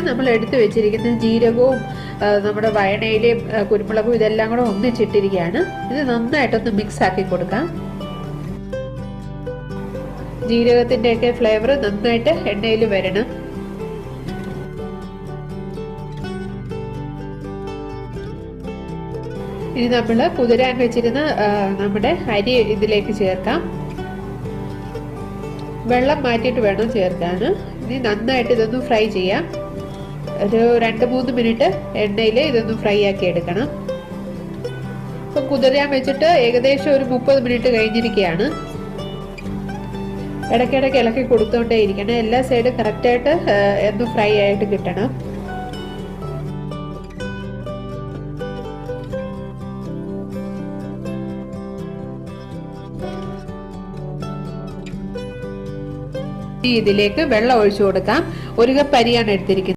നമ്മൾ എടുത്തു വെച്ചിരിക്കുന്ന ജീരകവും നമ്മുടെ വയണയിലെയും കുരുമുളകും ഇതെല്ലാം കൂടെ ഒന്നിച്ചിട്ടിരിക്കുകയാണ്. ഇത് നന്നായിട്ടൊന്ന് മിക്സ് ആക്കി കൊടുക്കാം. ജീരകത്തിന്റെ ഒക്കെ ഫ്ലേവർ നന്നായിട്ട് എണ്ണയിൽ വരണം. ഇനി നമ്മൾ കുതിരാൻ വെച്ചിരുന്ന നമ്മുടെ അരി ഇതിലേക്ക് ചേർക്കാം. വെള്ളം മാറ്റിയിട്ട് വേണം ചേർക്കാൻ. ഇനി നന്നായിട്ട് ഇതൊന്ന് ഫ്രൈ ചെയ്യാം. ഒരു 2-3 മിനിറ്റ് എണ്ണയിൽ ഇതൊന്ന് ഫ്രൈ ആക്കി എടുക്കണം. ഇപ്പം കുതിരാൻ വെച്ചിട്ട് ഏകദേശം ഒരു 30 മിനിറ്റ് കഴിഞ്ഞിരിക്കുകയാണ്. ഇടയ്ക്കിടയ്ക്ക് ഇളക്കി കൊടുത്തോണ്ടേ ഇരിക്കണം. എല്ലാ സൈഡും കറക്റ്റായിട്ട് ഒന്ന് ഫ്രൈ ആയിട്ട് കിട്ടണം. ഇതിലേക്ക് വെള്ളം ഒഴിച്ചു കൊടുക്കാം. 1 കപ്പ് അരിയാണ് എടുത്തിരിക്കുന്നത്.